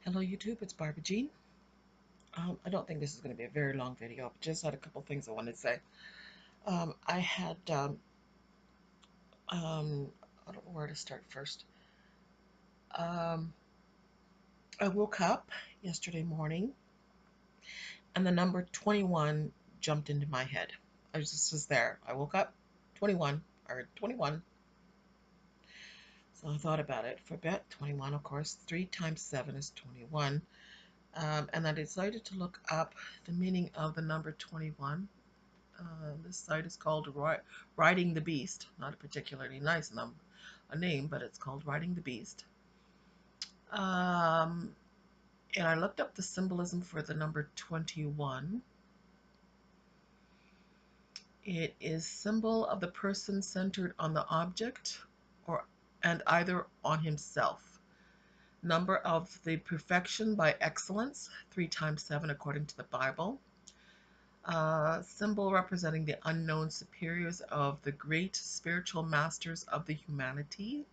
Hello YouTube, it's Barbara Jean. I don't think this is going to be a very long video, but just had a couple things I wanted to say. I had, I don't know where to start first. Um, I woke up yesterday morning and the number 21 jumped into my head. I just was there. I woke up, 21, I heard 21. So I thought about it for a bit. 21, of course, 3 times 7 is 21. And I decided to look up the meaning of the number 21. This site is called Riding the Beast. Not a particularly nice name, but it's called Riding the Beast. Um, and I looked up the symbolism for the number 21. It is symbol of the person centered on the object or and either on himself. Number of the perfection by excellence, 3 times 7 according to the Bible. Symbol representing the unknown superiors of the great spiritual masters of the humanity.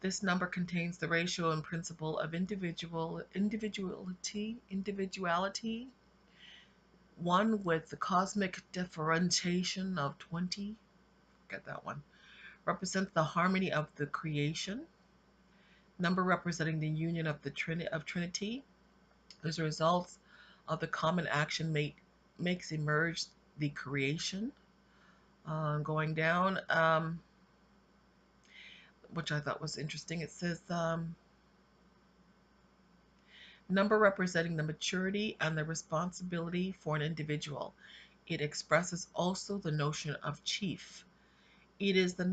This number contains the ratio and principle of individuality, one with the cosmic differentiation of 20. Get that one. Represents the harmony of the creation. Number representing the union of the Trinity. As a result of the common action makes emerge the creation. Going down, which I thought was interesting. It says number representing the maturity and the responsibility for an individual. It expresses also the notion of chief. It is the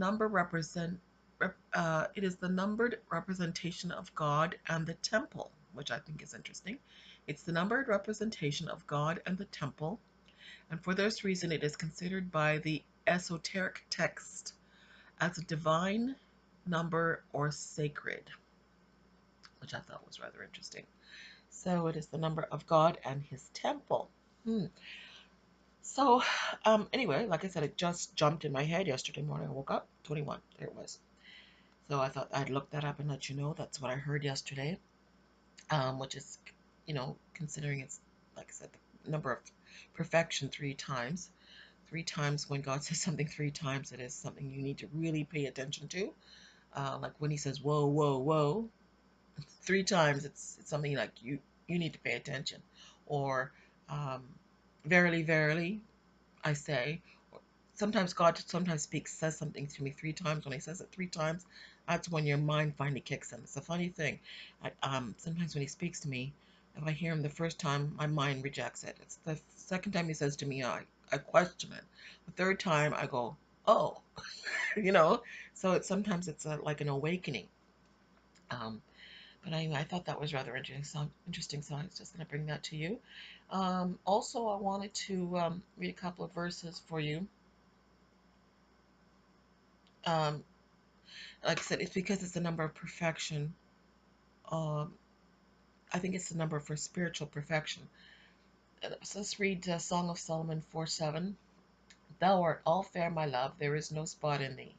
it is the numbered representation of God and the temple, which I think is interesting. It's the numbered representation of God and the temple, and for this reason it is considered by the esoteric text as a divine number or sacred, which I thought was rather interesting. So it is the number of God and his temple. So, anyway, like I said, it just jumped in my head yesterday morning. I woke up, 21. There it was. So I thought I'd look that up and let you know. That's what I heard yesterday, which is, considering it's, like I said, the number of perfection 3 times. 3 times, when God says something 3 times, it is something you need to really pay attention to. Like when he says, whoa, whoa, whoa, 3 times, it's something like you need to pay attention. Or, um, verily, verily, I say. Sometimes God says something to me 3 times. When he says it 3 times, that's when your mind finally kicks in. It's a funny thing. Sometimes when he speaks to me, if I hear him the first time, my mind rejects it. It's the second time he says to me, I question it. The third time, I go, oh, you know. So sometimes it's like an awakening. Um, but anyway, I thought that was rather interesting. So I was just going to bring that to you. Also, I wanted to read a couple of verses for you. Um, like I said, it's because it's the number of perfection. Um, I think it's the number for spiritual perfection. So let's read Song of Solomon 4:7. Thou art all fair, my love, there is no spot in thee.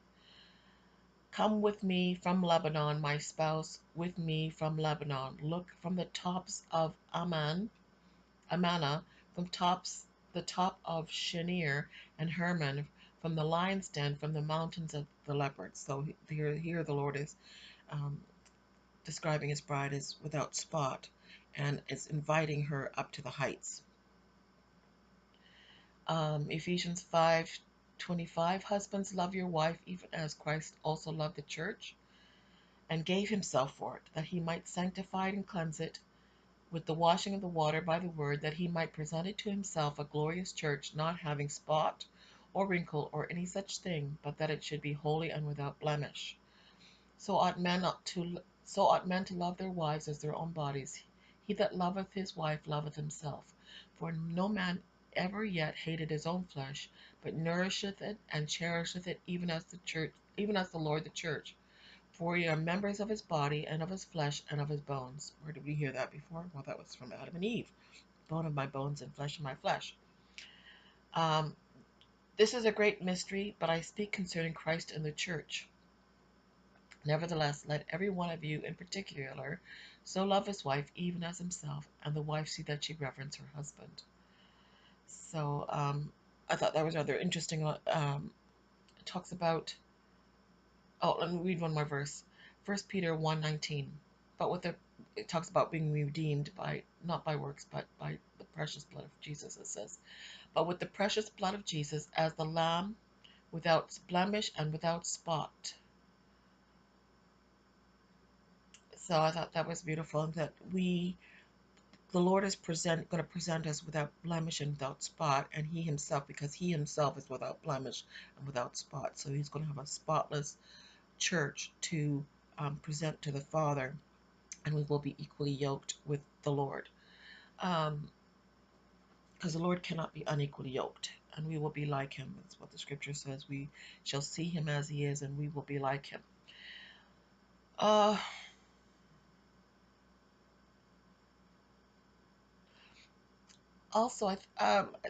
Come with me from Lebanon, my spouse, with me from Lebanon. Look from the tops of Amana, from the top of Shinir and Hermon, from the lion's den, from the mountains of the leopards. So here the Lord is um, describing his bride as without spot and is inviting her up to the heights. Ephesians 5:25, husbands, love your wife even as Christ also loved the church and gave himself for it, that he might sanctify it and cleanse it with the washing of the water by the word, that he might present it to himself a glorious church, not having spot or wrinkle or any such thing, but that it should be holy and without blemish. So ought men to love their wives as their own bodies. He that loveth his wife loveth himself. For no man ever yet hated his own flesh, but nourisheth it and cherisheth it, even as the Lord the church. For we are members of his body, and of his flesh, and of his bones. Where did we hear that before? Well, that was from Adam and Eve. Bone of my bones and flesh of my flesh. Um, this is a great mystery, but I speak concerning Christ and the church. Nevertheless, let every one of you in particular so love his wife even as himself, and the wife see that she reverence her husband. So I thought that was rather interesting. It talks about, oh, let me read one more verse. 1 Peter 1:19. But with the it talks about being redeemed by not by works, but by the precious blood of Jesus, it says. But with the precious blood of Jesus as the lamb without blemish and without spot. So I thought that was beautiful, and that the Lord is going to present us without blemish and without spot, and He Himself, because He Himself is without blemish and without spot. So He's going to have a spotless church to present to the Father, and we will be equally yoked with the Lord. Because the Lord cannot be unequally yoked, and we will be like Him. That's what the scripture says. We shall see Him as He is, and we will be like Him. Uh, Also,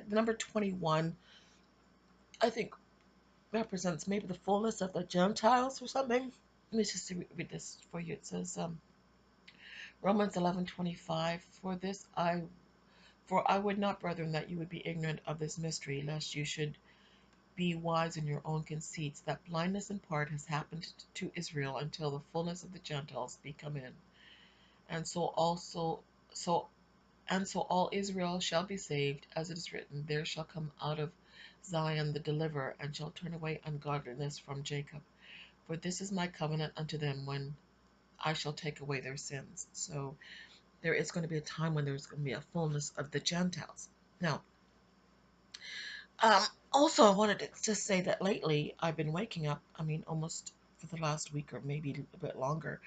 number 21, I think, represents maybe the fullness of the Gentiles or something. Let me just read this for you. It says, Romans 11:25. For I would not, brethren, that you would be ignorant of this mystery, lest you should be wise in your own conceits, that blindness in part has happened to Israel until the fullness of the Gentiles be come in. And so all Israel shall be saved, as it is written, there shall come out of Zion the deliverer, and shall turn away ungodliness from Jacob. For this is my covenant unto them, when I shall take away their sins. So there is going to be a time when there's going to be a fullness of the Gentiles. Now, also I wanted to just say that lately I've been waking up, almost for the last week or maybe a bit longer,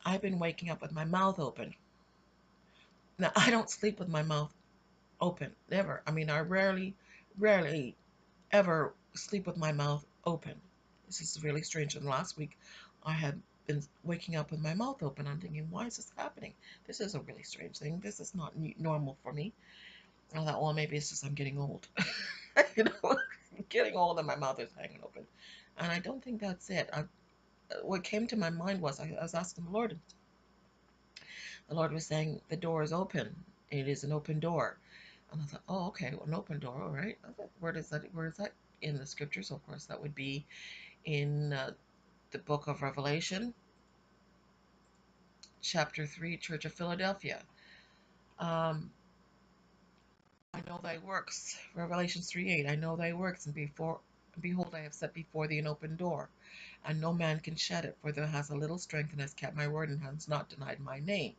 I've been waking up with my mouth open. Now, I don't sleep with my mouth open, never. I rarely ever sleep with my mouth open. This is really strange. And last week, I had been waking up with my mouth open. I'm thinking, why is this happening? This is a really strange thing. This is not normal for me. And I thought, well, maybe it's just I'm getting old. I'm getting old and my mouth is hanging open. And I don't think that's it. What came to my mind was I was asking the Lord. The Lord was saying, the door is open. It is an open door. And I thought, oh, okay, well, an open door, all right. I thought, where is that in the scriptures? Of course, that would be in the book of Revelation, chapter 3, Church of Philadelphia. Um, I know thy works, Revelation 3:8. I know thy works, and behold, I have set before thee an open door, and no man can shut it, for thou hast a little strength, and hast kept my word, and hast not denied my name.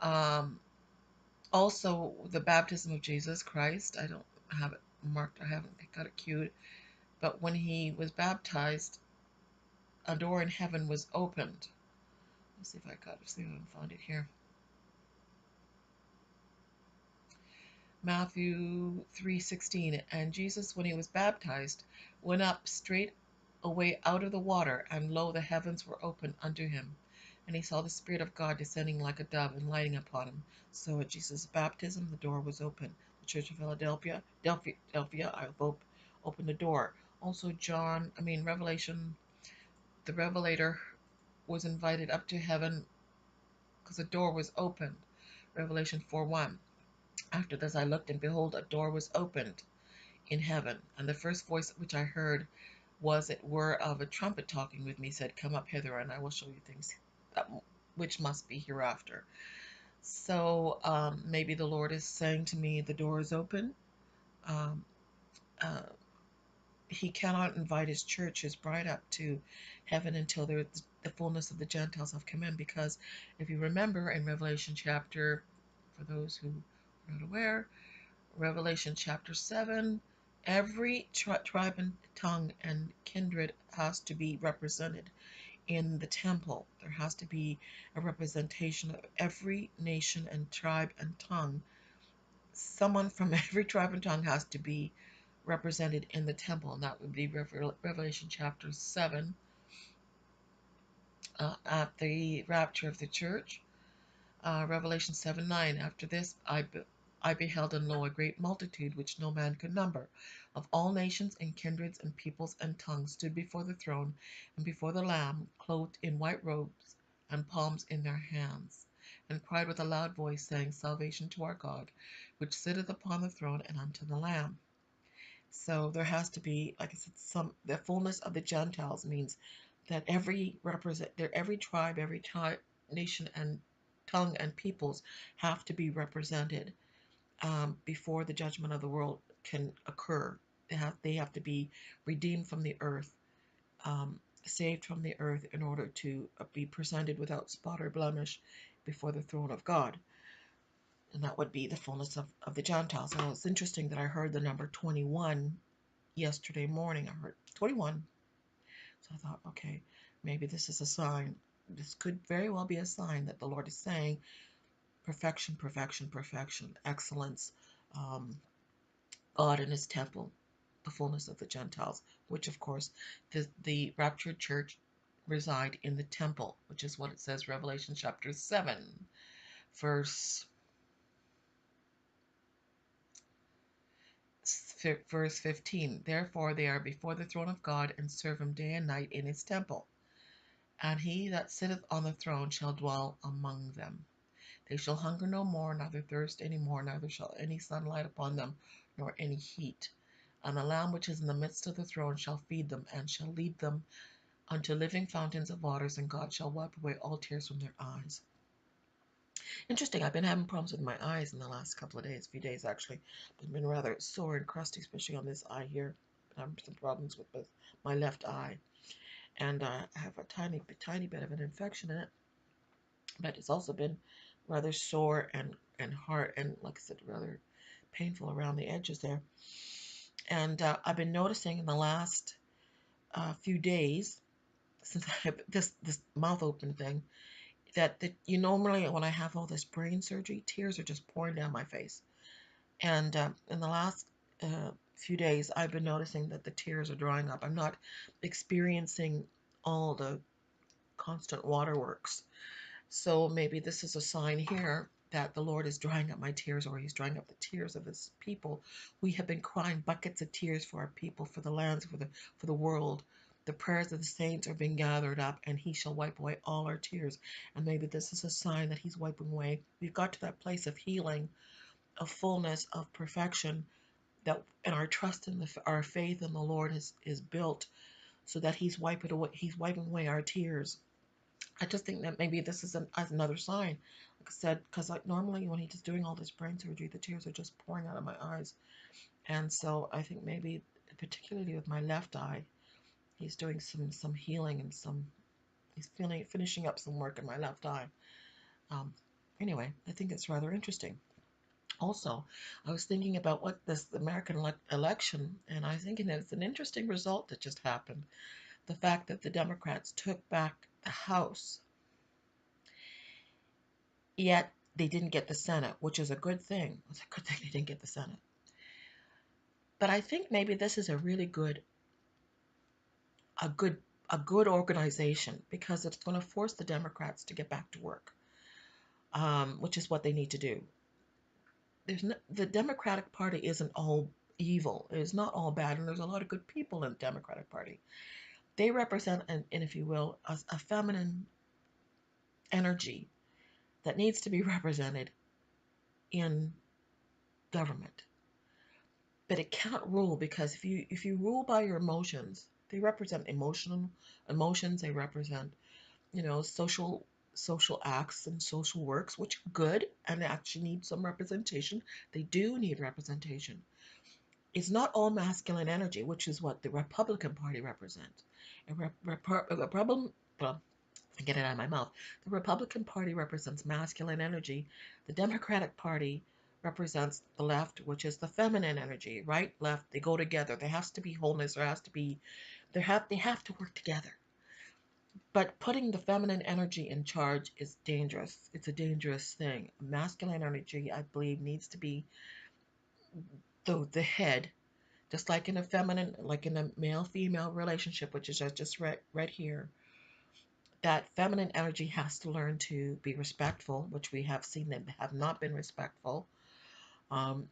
Um, Also, the baptism of Jesus Christ. I don't have it marked. I haven't got it queued. But when he was baptized, a door in heaven was opened. Let's see if I got it. See if I can find it here. Matthew 3:16. And Jesus, when he was baptized, went up straight away out of the water, and lo, the heavens were opened unto him. And he saw the Spirit of God descending like a dove and lighting upon him. So at Jesus' baptism, the door was open. The Church of Philadelphia, I've opened the door. Also, Revelation, the Revelator was invited up to heaven because the door was opened. Revelation 4:1. After this I looked, and behold, a door was opened in heaven, and the first voice which I heard was it were of a trumpet talking with me, said, Come up hither, and I will show you things that which must be hereafter. So maybe the Lord is saying to me, the door is open. Um, uh, he cannot invite his church, his bride, up to heaven until the fullness of the Gentiles have come in. Because if you remember in Revelation chapter, for those who are not aware, Revelation chapter 7, every tribe and tongue and kindred has to be represented in the temple. There has to be a representation of every nation and tribe and tongue. Someone from every tribe and tongue has to be represented in the temple, and that would be Revelation chapter 7 at the rapture of the church. Revelation 7:9. After this, I beheld and lo a great multitude which no man could number, of all nations and kindreds and peoples and tongues, stood before the throne and before the Lamb, clothed in white robes and palms in their hands, and cried with a loud voice, saying, Salvation to our God, which sitteth upon the throne, and unto the Lamb. So there has to be, like I said, the fullness of the Gentiles means that every tribe, nation and tongue and peoples have to be represented before the judgment of the world can occur. They have to be redeemed from the earth, um, saved from the earth, in order to be presented without spot or blemish before the throne of God. And that would be the fullness of the Gentiles. Now, it's interesting that I heard the number 21 yesterday morning. I heard 21. So I thought, okay, maybe this is a sign. This could very well be a sign that the Lord is saying perfection, perfection, perfection, excellence, um, God in his temple, the fullness of the Gentiles, which of course the raptured church reside in the temple, which is what it says, Revelation chapter 7, verse verse 15. Therefore they are before the throne of God, and serve him day and night in his temple. And he that sitteth on the throne shall dwell among them. They shall hunger no more, neither thirst any more, neither shall any sun light upon them, nor any heat. And the Lamb which is in the midst of the throne shall feed them, and shall lead them unto living fountains of waters, and God shall wipe away all tears from their eyes. Interesting, I've been having problems with my eyes in the last couple of days, few days actually. I've been rather sore and crusty, especially on this eye here. I'm having some problems with my left eye. And I have a tiny bit of an infection in it. But it's also been rather sore and hard, and like I said, rather painful around the edges there. And I've been noticing in the last few days, since I have this mouth open thing, that you normally, when I have all this brain surgery, tears are just pouring down my face. And in the last few days, I've been noticing that the tears are drying up. I'm not experiencing all the constant waterworks. So maybe this is a sign here that the Lord is drying up my tears, or he's drying up the tears of his people. We have been crying buckets of tears for our people, for the lands, for the world. The prayers of the saints are being gathered up, and he shall wipe away all our tears. And maybe this is a sign that he's wiping away. We've got to that place of healing, of fullness, of perfection, that and our trust in our faith in the Lord is built, so that he's wiping away our tears. I just think that maybe this is another sign. Like I said, because like normally when he's doing all this brain surgery, the tears are just pouring out of my eyes. And so I think maybe, particularly with my left eye, he's doing some healing, and he's finishing up some work in my left eye. Um, anyway, I think it's rather interesting. Also, I was thinking about what this American election, and I was thinking that it's an interesting result that just happened. The fact that the Democrats took back the House, yet they didn't get the Senate, which is a good thing. It's a good thing they didn't get the Senate. But I think maybe this is a really a good, a good organization, because it's going to force the Democrats to get back to work, which is what they need to do. The Democratic Party isn't all evil. It is not all bad, and there's a lot of good people in the Democratic Party. They represent, and if you will, a feminine energy that needs to be represented in government. But it can't rule, because if you rule by your emotions, they represent emotions. They represent, social acts and social works, which are good and actually need some representation. They do need representation. It's not all masculine energy, which is what the Republican Party represents. A problem. Well, get it out of my mouth. The Republican Party represents masculine energy. The Democratic Party represents the left, which is the feminine energy. Right, left, they go together. There has to be wholeness. There has to be, they have to work together. But putting the feminine energy in charge is dangerous. It's a dangerous thing. Masculine energy, I believe, needs to be the head, just like in a feminine, like in a male-female relationship, which is just right here. That feminine energy has to learn to be respectful, which we have seen them have not been respectful.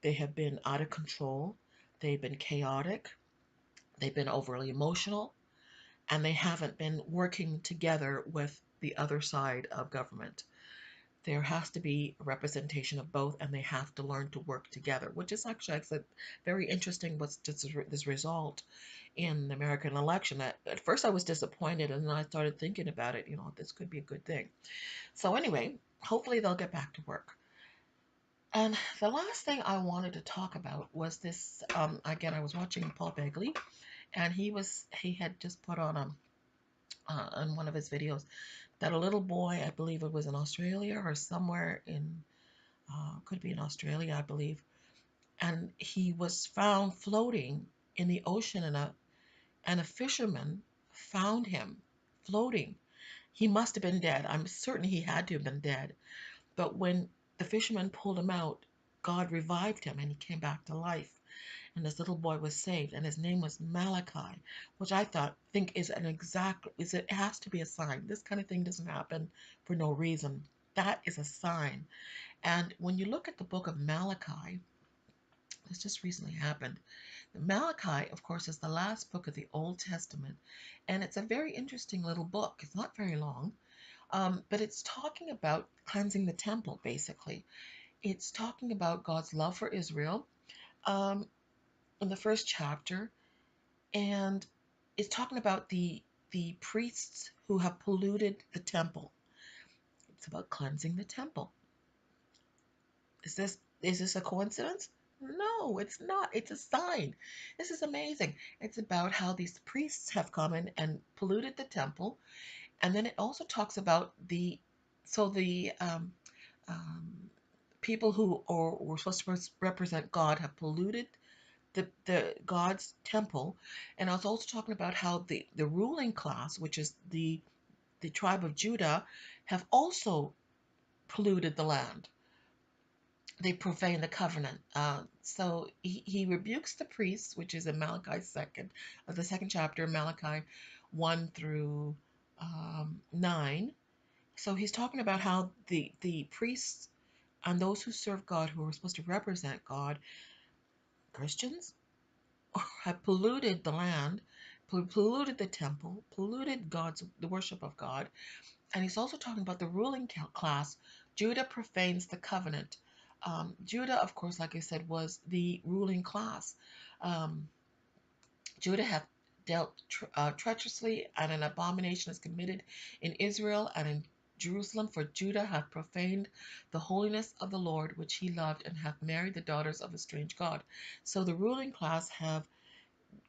They have been out of control. They've been chaotic. They've been overly emotional. And they haven't been working together with the other side of government. There has to be a representation of both, and they have to learn to work together, which is actually, I said, very interesting. What's this result in the American election? At first, I was disappointed, and then I started thinking about it. This could be a good thing. So anyway, hopefully they'll get back to work. And the last thing I wanted to talk about was this. Again, I was watching Paul Begley, and he had just put on one of his videos that a little boy, I believe it was in Australia or somewhere in, could be in Australia, I believe, and he was found floating in the ocean, and a fisherman found him floating. He must have been dead. I'm certain he had to have been dead. But when the fisherman pulled him out, God revived him and he came back to life. And this little boy was saved, and his name was Malachi, which think is an exact is it has to be a sign. This kind of thing doesn't happen for no reason. That is a sign. And when you look at the book of Malachi, this just recently happened. Malachi, of course, is the last book of the Old Testament, and it's a very interesting little book. It's not very long, but it's talking about cleansing the temple, basically. It's talking about God's love for Israel um, in the first chapter, and it's talking about the priests who have polluted the temple. It's about cleansing the temple. Is this a coincidence? No, it's not. It's a sign. This is amazing. It's about how these priests have come in and polluted the temple, and then it also talks about the people who were supposed to represent God have polluted the God's temple, and I was also talking about how the ruling class, which is the tribe of Judah, have also polluted the land. They profane the covenant. So he rebukes the priests, which is in Malachi the second chapter, Malachi 1 through 9. So he's talking about how the priests and those who serve God, who are supposed to represent God, Christians, have polluted the land, polluted the temple, polluted the worship of God. And he's also talking about the ruling class. Judah profanes the covenant. Judah, of course, like I said, was the ruling class. Um, Judah hath dealt treacherously, and an abomination is committed in Israel and in Jerusalem, for Judah hath profaned the holiness of the Lord, which he loved, and hath married the daughters of a strange God. So the ruling class have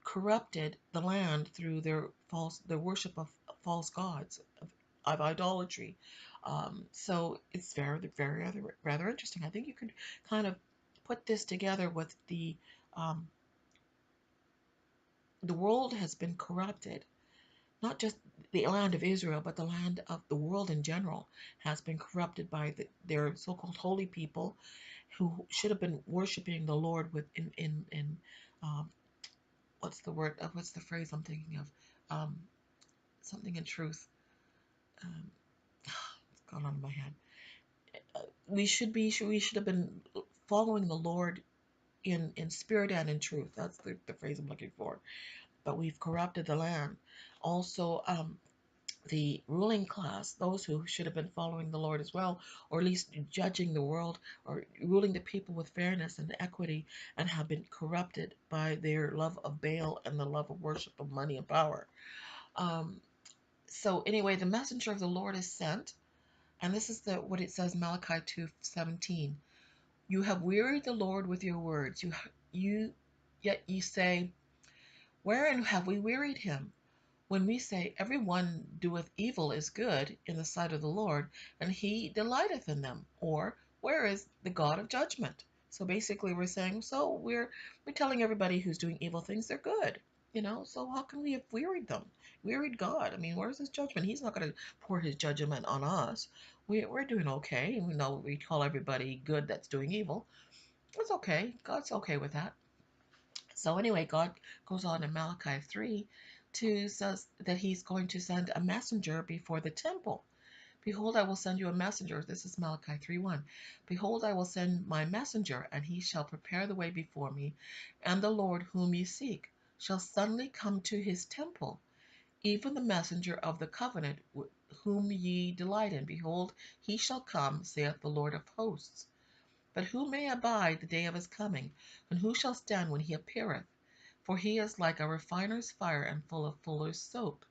corrupted the land through their worship of false gods, of idolatry. So it's very rather interesting. I think you could kind of put this together with the world has been corrupted. Not just the land of Israel, but the land of the world in general has been corrupted by their so-called holy people, who should have been worshiping the Lord with in um, what's the word? What's the phrase I'm thinking of? Um, Something in truth. Um, it's gone out of my head. We should have been following the Lord in spirit and in truth. That's the phrase I'm looking for. But we've corrupted the land. Also, the ruling class, those who should have been following the Lord as well, or at least judging the world or ruling the people with fairness and equity, and have been corrupted by their love of Baal and the love of worship of money and power. Um, so anyway, the messenger of the Lord is sent, and this is what it says, Malachi 2:17. You have wearied the Lord with your words. Yet you say, wherein have we wearied him? When we say, every one doeth evil is good in the sight of the Lord, and he delighteth in them. Or, where is the God of judgment? So basically we're saying, so we're telling everybody who's doing evil things they're good. So how can we have wearied them? Wearied God. I mean, where's his judgment? He's not going to pour his judgment on us. We're doing okay. We know we call everybody good that's doing evil. It's okay. God's okay with that. So anyway, God goes on in Malachi 3 to says that he's going to send a messenger before the temple. Behold, I will send you a messenger. This is Malachi 3:1. Behold, I will send my messenger, and he shall prepare the way before me. And the Lord whom ye seek shall suddenly come to his temple, even the messenger of the covenant whom ye delight in. Behold, he shall come, saith the Lord of hosts. But who may abide the day of his coming? And who shall stand when he appeareth? For he is like a refiner's fire and full of fuller's soap.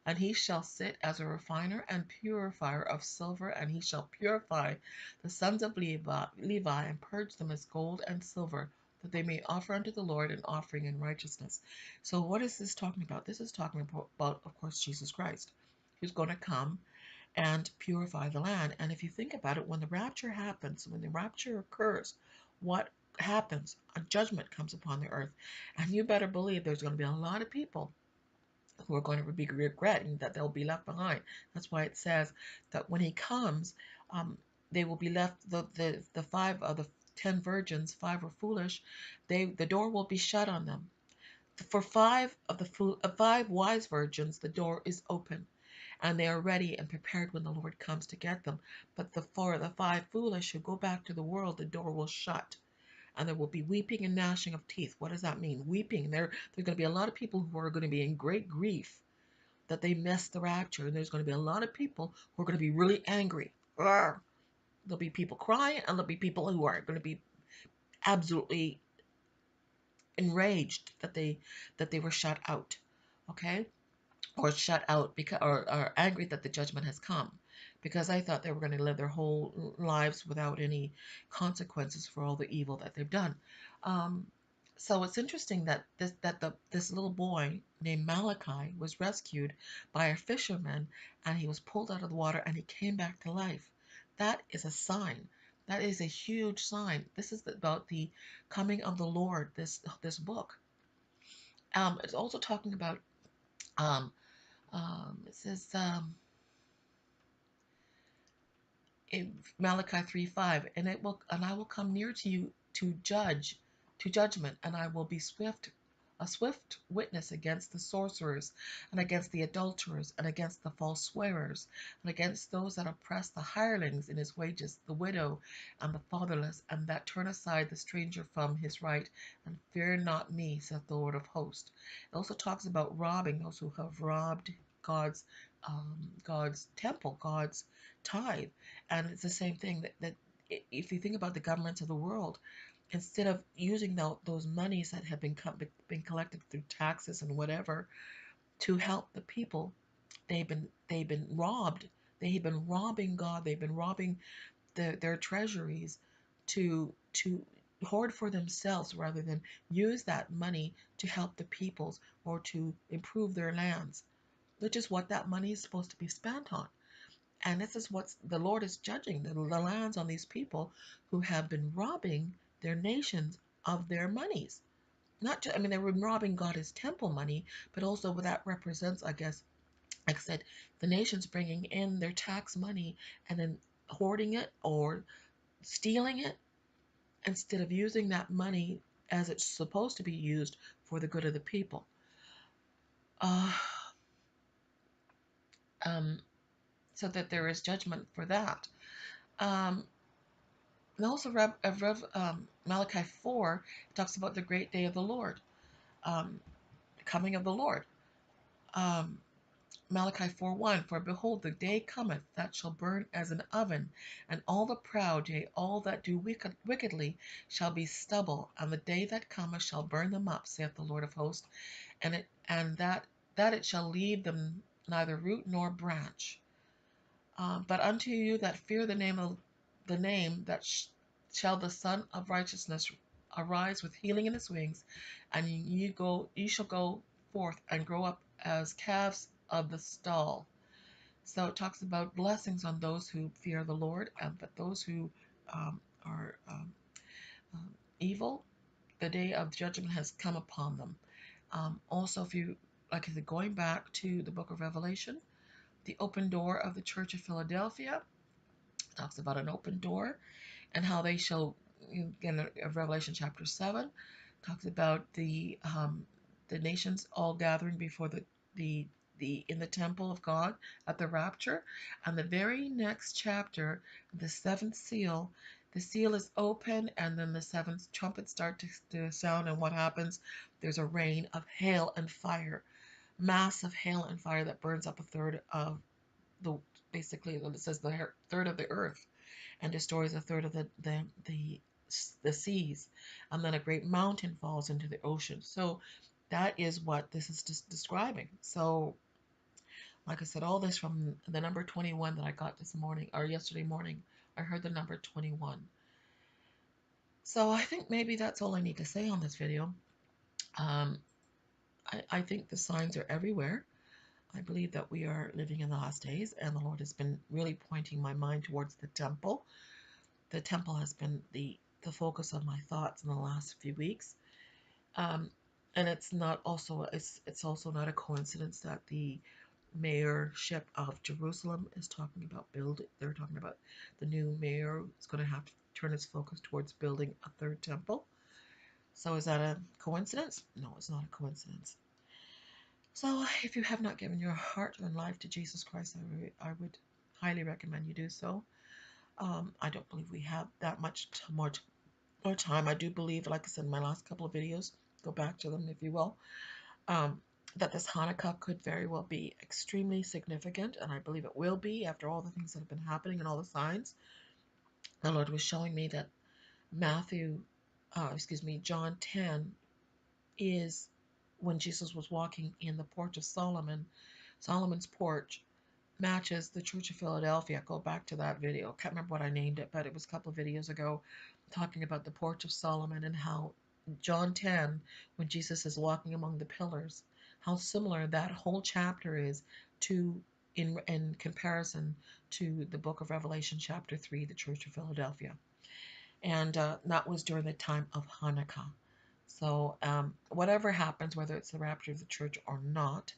And he shall sit as a refiner and purifier of silver, and he shall purify the sons of Levi and purge them as gold and silver, that they may offer unto the Lord an offering in righteousness. So, what is this talking about? This is talking about, of course, Jesus Christ, who's going to come and purify the land. And if you think about it, when the rapture happens, when the rapture occurs, what happens? A judgment comes upon the earth. And you better believe there's going to be a lot of people who are going to be regretting that they'll be left behind. That's why it says that when he comes, um, they will be left, the 5 of the 10 virgins, 5 were foolish, the door will be shut on them. For 5 wise virgins, the door is open, and they are ready and prepared when the Lord comes to get them. But for the 5 foolish who go back to the world, the door will shut, and there will be weeping and gnashing of teeth. What does that mean? Weeping. There's going to be a lot of people who are going to be in great grief that they missed the rapture, and there's going to be a lot of people who are going to be really angry. There'll be people crying, and there'll be people who are going to be absolutely enraged that they were shut out. Okay, or shut out because or angry that the judgment has come, because I thought they were going to live their whole lives without any consequences for all the evil that they've done. Um, so it's interesting that this little boy named Malachi was rescued by a fisherman, and he was pulled out of the water, and he came back to life. That is a sign. That is a huge sign. This is about the coming of the Lord. This book. It's also talking about um, it says in Malachi 3:5, and I will come near to you to judgment, and I will be a swift witness against the sorcerers, and against the adulterers, and against the false swearers, and against those that oppress the hirelings in his wages, the widow and the fatherless, and that turn aside the stranger from his right, and fear not me, saith the Lord of hosts. It also talks about robbing those who have robbed God's temple, God's tithe. And it's the same thing that if you think about the governments of the world, instead of using those monies that have been collected through taxes and whatever to help the people, they've been robbed. They've been robbing God. They've been robbing their treasuries to hoard for themselves rather than use that money to help the peoples or to improve their lands, which is what that money is supposed to be spent on. And this is what the Lord is judging the lands on these people who have been robbing their nations of their monies. Not just, I mean, they were robbing God his temple money, but also what that represents, I guess, like I said, the nations bringing in their tax money and then hoarding it or stealing it instead of using that money as it's supposed to be used for the good of the people. Uh, um, so that there is judgment for that. Um, And also, Malachi 4 talks about the great day of the Lord, um, coming of the Lord. Um, Malachi 4:1, for behold, the day cometh that shall burn as an oven, and all the proud, yea, all that do wickedly, shall be stubble, and the day that cometh shall burn them up, saith the Lord of hosts, and that it shall leave them neither root nor branch. But unto you that fear the name that shall the Son of Righteousness arise with healing in his wings, and ye shall go forth and grow up as calves of the stall. So it talks about blessings on those who fear the Lord, but those who are um, evil, the day of judgment has come upon them. Also, if you like, I said, going back to the book of Revelation, the open door of the Church of Philadelphia talks about an open door and how they shall, in Revelation chapter 7, talks about the nations all gathering before the in the temple of God at the rapture. And the very next chapter, the seventh seal, the seal is open, and then the seventh trumpet start to sound. And what happens? There's a rain of hail and fire, massive hail and fire that burns up a third of the, basically it says the third of the earth, and destroys a third of the seas, and then a great mountain falls into the ocean. So that is what this is just describing. So, like I said, all this from the number 21 that I got this morning or yesterday morning. I heard the number 21. So I think maybe that's all I need to say on this video. Um, I think the signs are everywhere. I believe that we are living in the last days, and the Lord has been really pointing my mind towards the temple. The temple has been the focus of my thoughts in the last few weeks. And it's also not a coincidence that the mayorship of Jerusalem is talking about building. They're talking about the new mayor is going to have to turn his focus towards building a third temple. So is that a coincidence? No, it's not a coincidence. So if you have not given your heart and life to Jesus Christ, I would highly recommend you do so. I don't believe we have that much more time. I do believe, like I said in my last couple of videos, go back to them if you will, um, that this Hanukkah could very well be extremely significant, and I believe it will be after all the things that have been happening and all the signs. The Lord was showing me that John 10 is when Jesus was walking in the porch of Solomon. Solomon's porch matches the Church of Philadelphia. Go back to that video. Can't remember what I named it, but it was a couple of videos ago talking about the porch of Solomon and how John 10, when Jesus is walking among the pillars, how similar that whole chapter is to in comparison to the book of Revelation chapter 3, the Church of Philadelphia. And that was during the time of Hanukkah. So whatever happens, whether it's the rapture of the church or not,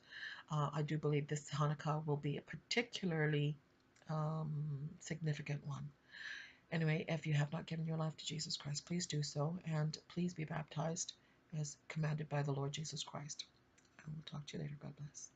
I do believe this Hanukkah will be a particularly significant one. Anyway, if you have not given your life to Jesus Christ, please do so, and please be baptized as commanded by the Lord Jesus Christ. I will talk to you later. God bless.